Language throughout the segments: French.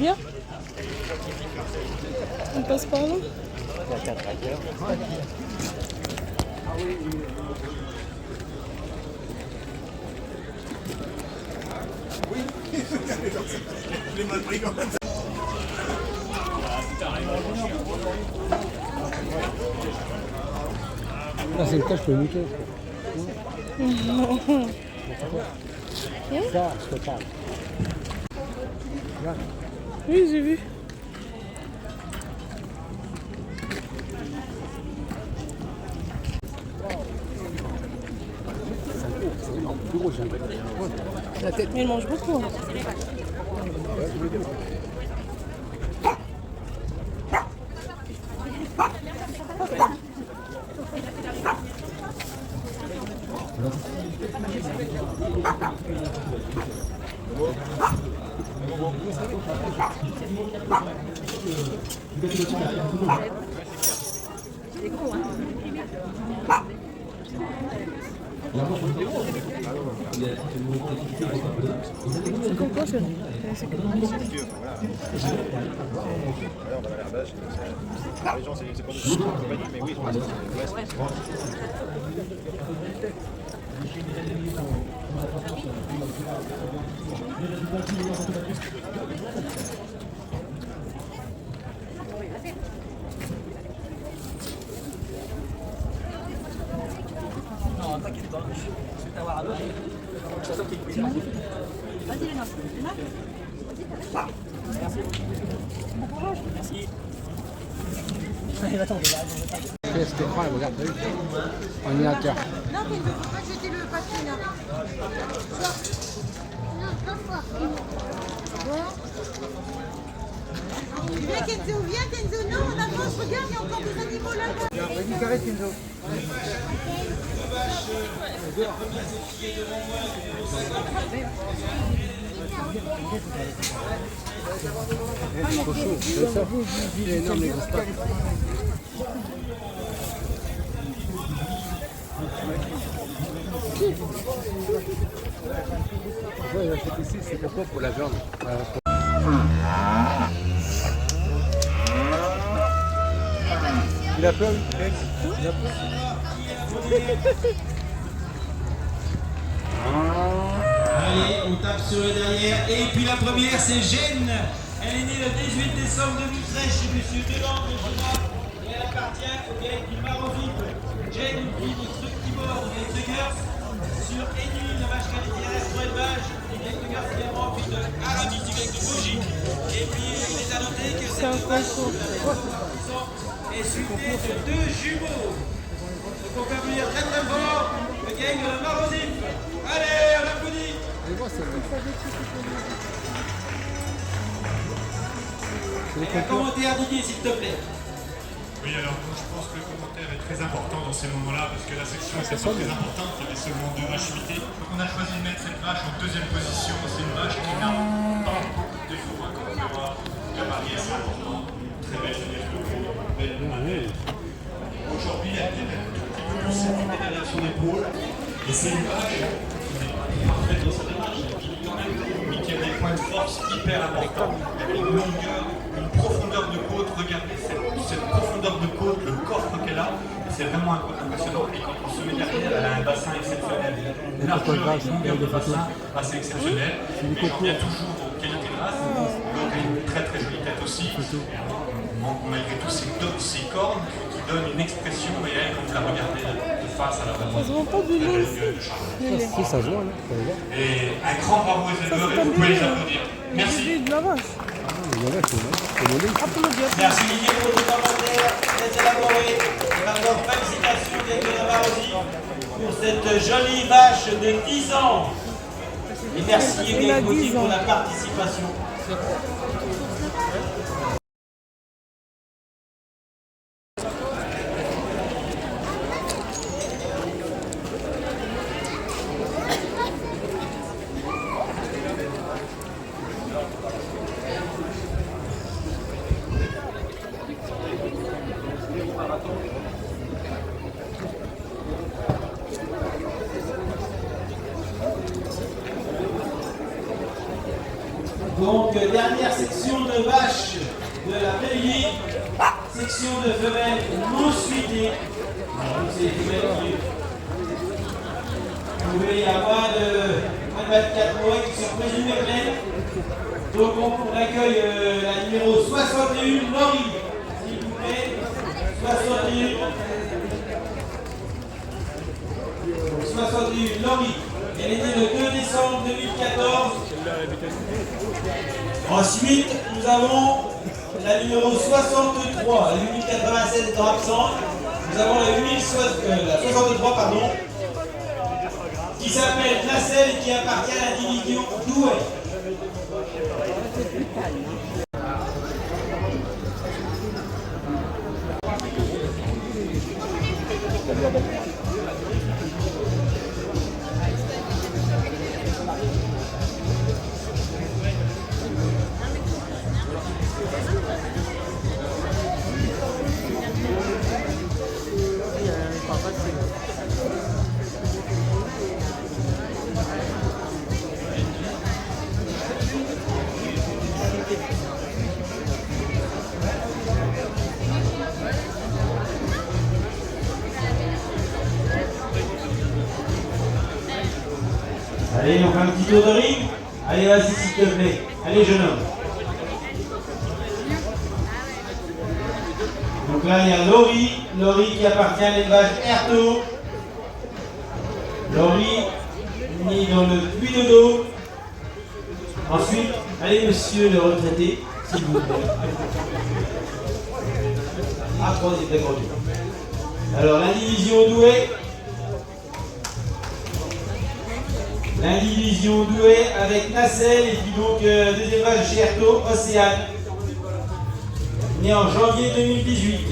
Viens. On passe par là. Les mal pris quand même. Là, c'est une tâche pour le muquet. Ça, je te parle. Oui, j'ai vu. C'est énorme, plus gros, j'ai la tête. Mais il mange beaucoup. Hein. C'est comme quoi, chérie? C'est comme On va à l'herbage. Les gens, c'est pas de compagnie, mais oui, c'est l'Ouest. Non, t'inquiète pas, je vais t'avoir à l'autre. Vas-y, les noms. Merci. Bon courage. Merci. Allez, va-t'en. Stéphane, regarde, t'as vu? Ordinateur. Non, mais il ne faut pas jeter le papier là. Non, pas fort. Bon. Viens Kenzo, non, on avance, regarde, il y a encore des animaux là-bas. Vas-y, carré, Kenzo. C'est trop chaud, c'est ça. C'est énorme, les grosses pattes. Ouais, c'est ici, c'est pourquoi pour la viande. Il a peur, il a peur. Allez, on tape sur le derrière. Et puis la première, c'est Jeanne. Elle est née le 18 décembre 2013 chez Monsieur Deland de Genève. Et elle appartient au gang du Marozip. Jeanne, une fille de Structibor de Truckers. Sur Enu, de vache qualité pour élevage. Du gang de Garce également, puis de Aramis, du gang de Bougie. Et puis, il les a noté que cette vache est suivie de 2 jumeaux. Donc on peut venir très très fort. Le gang de Marozip. Allez, on applaudit. Et un commentaire Didier, s'il te plaît. Oui, alors moi, je pense que le commentaire est très important dans ces moments-là, parce que la section était pas très importante, il y avait seulement 2 vaches fuitées. Donc on a choisi de mettre cette vache en 2e position. C'est une vache qui n'a pas beaucoup de défauts, comme on peut voir. La mariée, c'est important. Très belle fenêtre de peau, belle mamelle. Aujourd'hui, elle est un tout petit peu plus séparée derrière son épaule. Et c'est une vache qui est parfaite dans sa démarche, mais qui a des points de force hyper importants. Une longueur, une profondeur de côte. Regardez cette profondeur de côte, le coffre qu'elle a. C'est vraiment impressionnant. Et quand on se met derrière, elle a un bassin exceptionnel. Une largeur et une longueur de bassin assez exceptionnelle. Les gens viennent toujours au qualité de race. Elle a une très très jolie tête aussi. Malgré tout, ces cornes qui donnent une expression réelle quand vous la regardez de face à la Ça se voit pas du long. Si, ça se voit, là. Et un grand bravo aux éleveurs et vous pouvez les applaudir. Merci. De la vache. Merci Didier pour vos commentaires très élaborés. Et encore félicitations d'être de la aussi pour cette jolie vache de 10 ans. Et merci également aussi pour la participation. Donc, dernière section de vaches de l'après-midi. Section de femelles non suitées. C'est les femelles qui pouvaient y avoir de 24 mois qui sont présumées pleines. Donc, on accueille la numéro 61, Laurie. S'il vous plaît. 61, Laurie. Elle est née le 2 décembre 2014. Ensuite, nous avons la numéro 63, la 8087 étant absente. Nous avons la 63, pardon, qui s'appelle Nacelle et qui appartient à l'individu Douai. Allez, on fait un petit tour de ring. Allez, vas-y, s'il te plaît. Allez, jeune homme. Donc là, il y a Laurie qui appartient à l'élevage Erto. Laurie, née dans le puits de dos. Ensuite, allez, monsieur le retraité, s'il vous plaît. Ah, troisième, d'accord. Alors, l'indivision Douai. L'indivision Douai avec Nacelle et puis donc deuxième vache chez Erto, Océane, née en janvier 2018.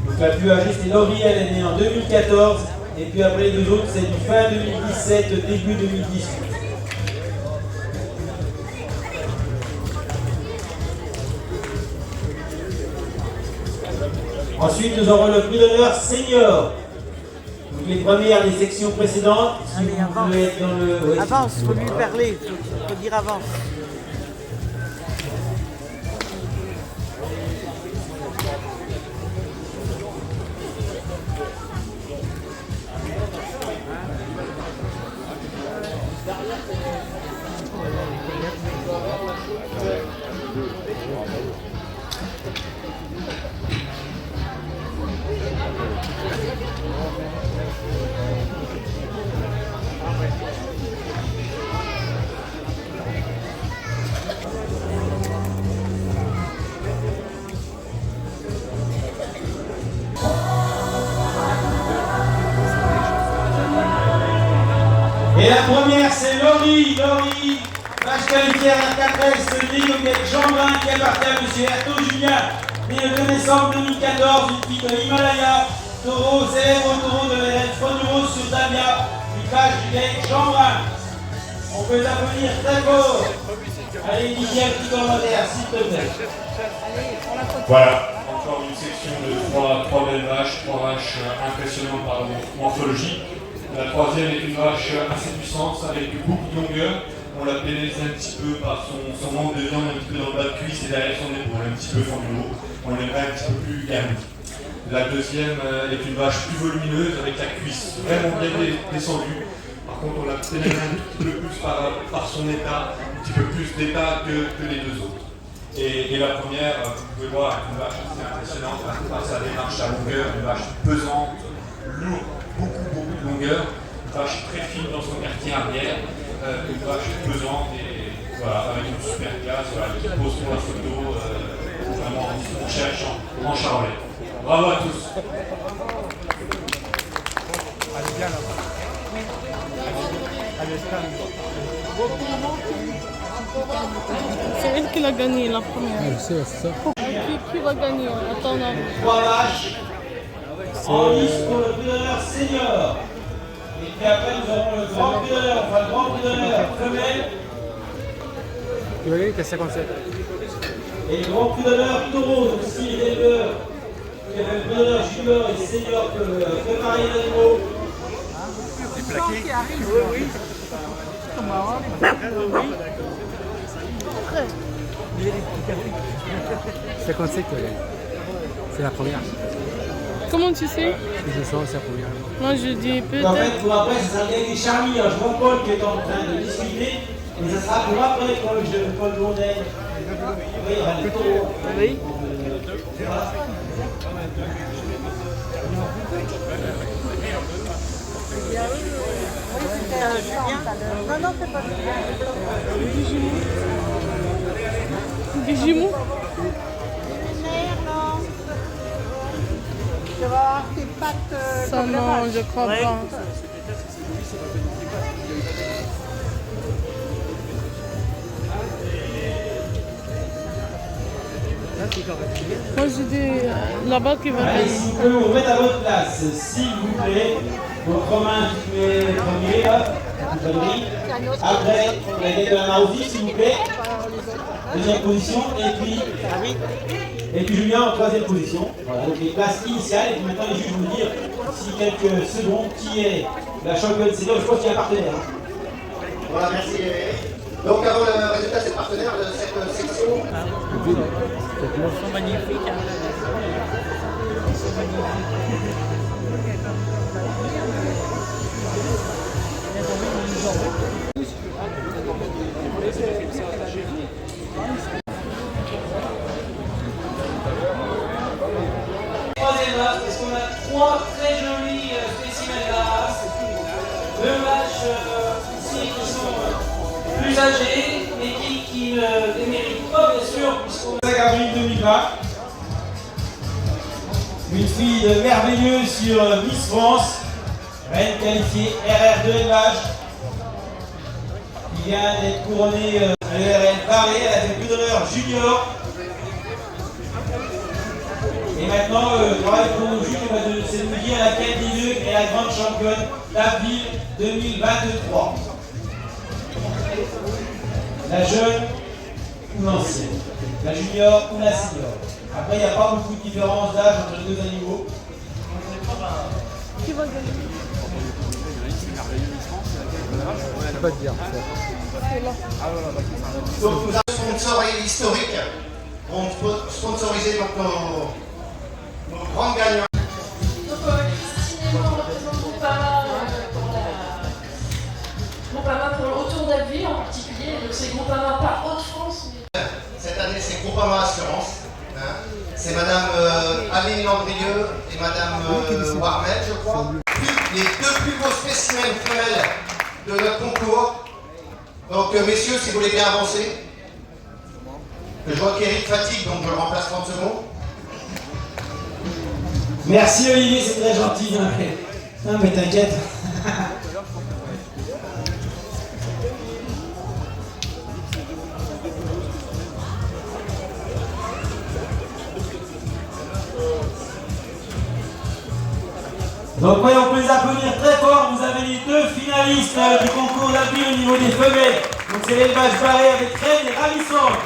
Donc la plus âgée c'est Laurie, elle est née en 2014 et puis après les deux autres c'est du fin 2017, début 2018. Ensuite nous aurons le prix d'honneur senior. Les premières des sections précédentes, si allez, vous voulez être dans le... Ouais, avance, il faut lui parler, il faut dire avance. Et la première, c'est Laurie, vache qualifiée à la 4S, née avec Jean-Brun qui appartient à M. Erto Julien, né le 2 décembre 2014, une fille de l'Himalaya, taureau, célèbre taureau de la Fronuro sur Damia, une vache du lait Jean-Brun. On peut l'applaudir très fort. Allez, Didier, un petit commentaire, s'il te plaît. Voilà, encore une section de trois belles vaches, trois vaches impressionnantes par leur morphologie. La troisième est une vache assez puissante avec beaucoup de longueur. On la pénètre un petit peu par son manque de viande, un petit peu dans le bas de cuisse et derrière son épaule, un petit peu fendu haut. On l'aimerait un petit peu plus garni. La deuxième est une vache plus volumineuse avec la cuisse vraiment bien descendue. Par contre, on la pénètre un petit peu plus par son état, un petit peu plus d'état que les deux autres. Et la première, vous pouvez voir, est une vache assez impressionnante par sa démarche à longueur, une vache pesante, lourde, beaucoup de longueur, une vache très fine dans son quartier arrière, une vache pesante et voilà, avec une super classe, voilà, qui pose pour la photo, vraiment on cherche en Charolais. Bravo à tous. Allez, bien là. Allez, C'est elle qui l'a gagné la première. je sais, c'est ça. Qui va gagner? Attends, non. 3 vaches en lice pour le prix d'honneur senior. Et puis après, nous aurons le grand prix d'honneur, enfin le grand prix d'honneur femelle. Tu vas gagner, t'as 57. Et le grand prix d'honneur taureau, donc si les éleveurs qui avaient le prix d'honneur junior et senior que marier d'animaux. C'est plaqué. Oui, oui. 57, c'est la première. Comment tu sais? Je sens, c'est la première. Moi je dis En fait, peut-être. pour après, ce sera Gagné Charmy, Jean-Paul qui est en train de discuter, mais ce sera pour après Paul Blondet. Oui, il y aura les taureaux. Oui. Non, non, c'est pas Des jumeaux. non. Tu vas avoir tes pattes Ça comme la non, vache. je crois pas. Moi je dis là-bas qui va Allez, gagner. si vous pouvez vous mettre à votre place, s'il vous plaît. Donc Romain, tu mets premier là, après, la gagné de la Marozi, s'il vous plaît. Deuxième position, et puis Julien en troisième position. Voilà, donc les places initiales, et puis maintenant les juges vont nous dire si quelques secondes qui est la championne senior, je pense qu'il y a un partenaire. Voilà, merci. Donc avant le résultat, c'est le partenaire de cette section. Ils sont magnifiques. Troisième race, parce qu'on a trois très jolis spécimens de la race. Deux vaches ici qui sont plus âgées, mais qui ne les méritent pas, bien sûr, puisqu'on a Gabriel demi-pas. Une fille merveilleuse sur Miss France, reine qualifiée RR2 élevage, qui vient d'être couronnée RL Paris, elle a fait plus d'honneur junior. Et maintenant, le travail pour nos juges, c'est de nous dire laquelle des deux est la grande championne d'Avril 2023. La jeune ou l'ancienne, la junior ou la senior. Après, il n'y a pas beaucoup de différence d'âge entre les deux animaux. Qui va gagner? Je peux pas te dire. Donc nous avons sponsorisé historique pour sponsoriser donc nos grands gagnants. Donc Christine et moi on représente Groupama pour le Autour d'Abbeville en particulier. Donc c'est Groupama par Haute-France. Cette année c'est Groupama Assurance. Hein. C'est Madame Aline Landrieux et Madame Warmel, je crois. Les deux plus beaux spécimens femelles de notre concours. Donc messieurs, si vous voulez bien avancer. Je vois qu'Éric fatigue, donc je le remplace 30 secondes. Merci Olivier, c'est très gentil. Non mais t'inquiète. Donc oui, on peut les applaudir très fort. Vous avez les deux finalistes du concours d'appui au niveau des femelles. Donc c'est l'élevage barré avec reine et ravissante.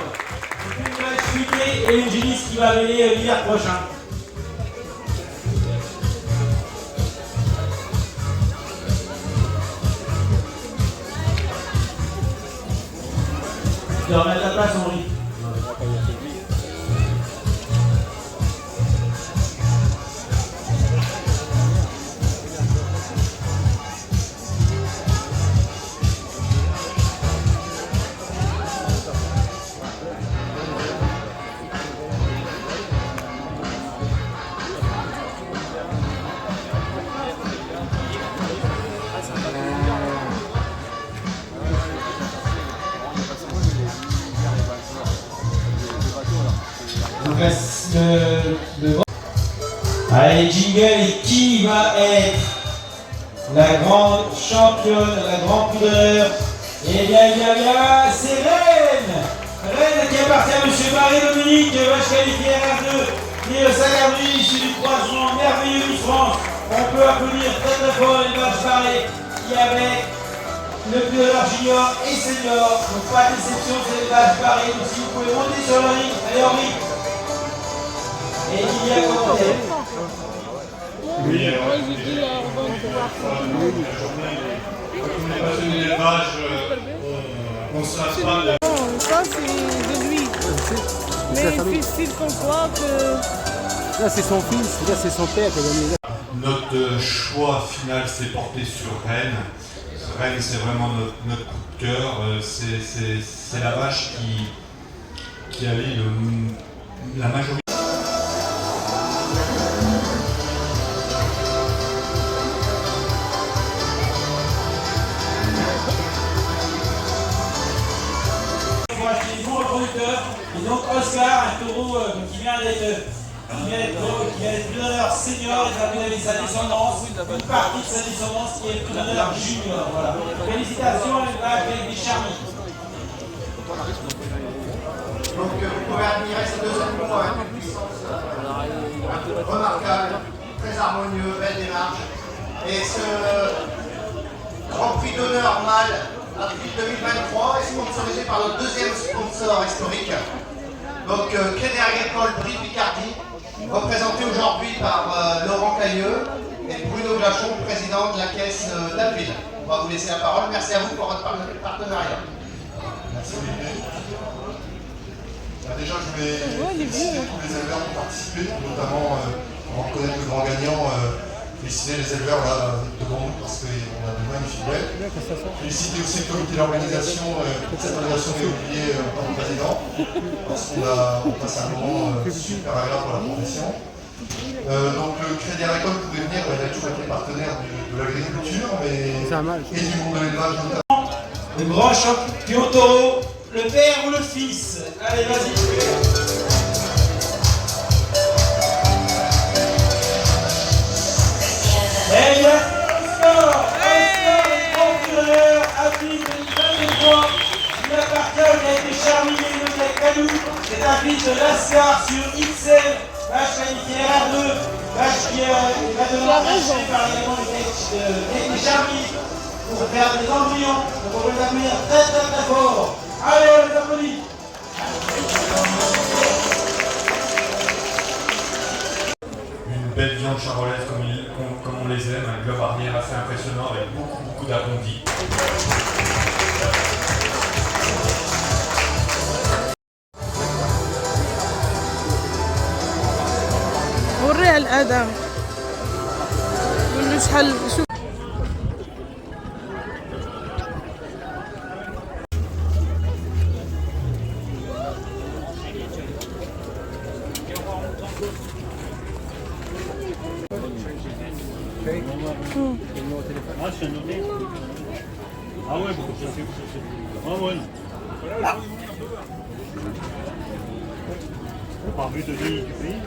Donc une vache fuitée et une génisse qui va venir l'hiver prochain. Je vais remettre la place, Henri. Allez, jingle, et qui va être la grande championne, la grande pudeur? Eh bien, c'est Rennes! Rennes qui appartient à M. Barré-Dominique, vache qualifiée RR2, né le 5 avril, issu du croisement merveilleux Miss France. On peut applaudir très très fort les vaches Barré qui avec le pudeur junior et senior. Donc pas de déception, c'est les vaches Barré. Donc si vous pouvez monter sur le ring, allez Henri. Et il y a commentaire. Oui, alors, Moi, j'ai dit avant de pouvoir faire. on est passionné d'élevage, on se lasse pas de... Non, ça, c'est de lui. Mais il qu'on croit que... Là, c'est son fils, là, c'est son père qui a gagné. Notre choix final s'est porté sur Rennes. Rennes, c'est vraiment notre coup de cœur. C'est la vache qui avait la majorité. Chez les bons reproducteurs, et donc Oscar, un taureau qui vient d'être plus d'honneur senior, et ça vous avez sa descendance, une partie de sa descendance qui est plus d'honneur junior. Voilà. Félicitations, elle va avec des charmis. Donc vous pouvez admirer ces deux animaux avec une puissance remarquable, très harmonieux, belle démarche. Et ce Grand Prix d'honneur mâle Avril 2023 est sponsorisé par notre deuxième sponsor historique. Donc Crédit Agricole Brie Picardie, représenté aujourd'hui par Laurent Cailleux et Bruno Glachon, président de la caisse d'Avril. On va vous laisser la parole. Merci à vous pour votre partenariat. Merci Olivier. Déjà, je vais féliciter tous les éleveurs qui ont participé, notamment, pour reconnaître le grand gagnant, féliciter les éleveurs là, devant nous parce qu'on a de magnifiques bêtes. Féliciter aussi le comité d'organisation, cette organisation est oubliée par le président, parce qu'on passe un moment super agréable pour la profession. Donc le Crédit Agricole pouvait venir, il a toujours été partenaire de l'agriculture et du monde de l'élevage notamment. Le grand champion taureau, le père ou le fils? Allez, vas-y. Et bien, Oscar est grand d'honneur, Avril 2023. Il appartient au été Charmy et le Calou. C'est un fils de Lascar sur XL, vache qualifiée R2, vache qui va devoir acheter par l'élément de Charmy pour faire des embryons. Donc on peut les appeler très très très fort. Allez, on les applaudit. Une belle viande charolaise comme on les aime, un globe arrière assez impressionnant avec beaucoup d'arrondis. وريها الآدم قول له شحال شوف Ah, je suis noté. Ah ouais, beaucoup de choses. Ah ouais. Par but de vie du pays.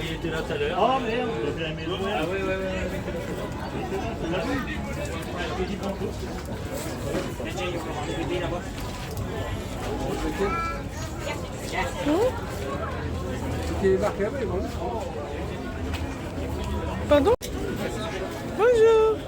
Il était là tout à l'heure. Ah merde, il a bien aimé le voir. Ah ouais. Il était là, tu l'as vu? Je dis bonjour. Pardon? Bonjour.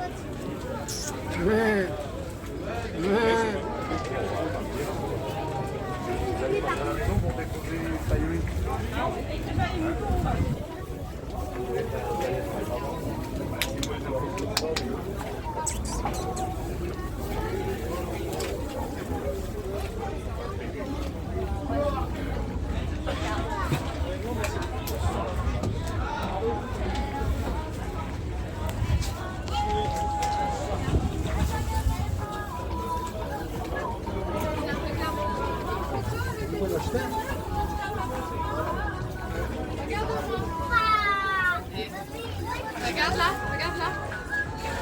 Regarde là, regarde là.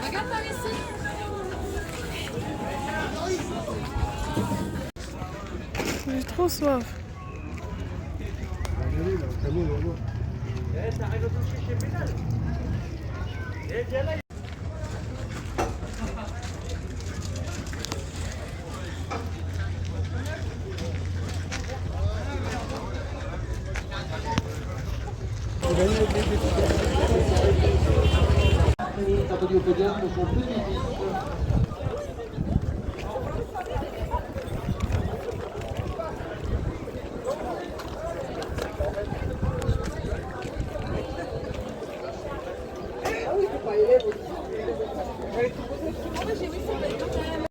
Regarde par ici. J'ai trop soif. Applaudis au podium pour son petit-fils. Elle est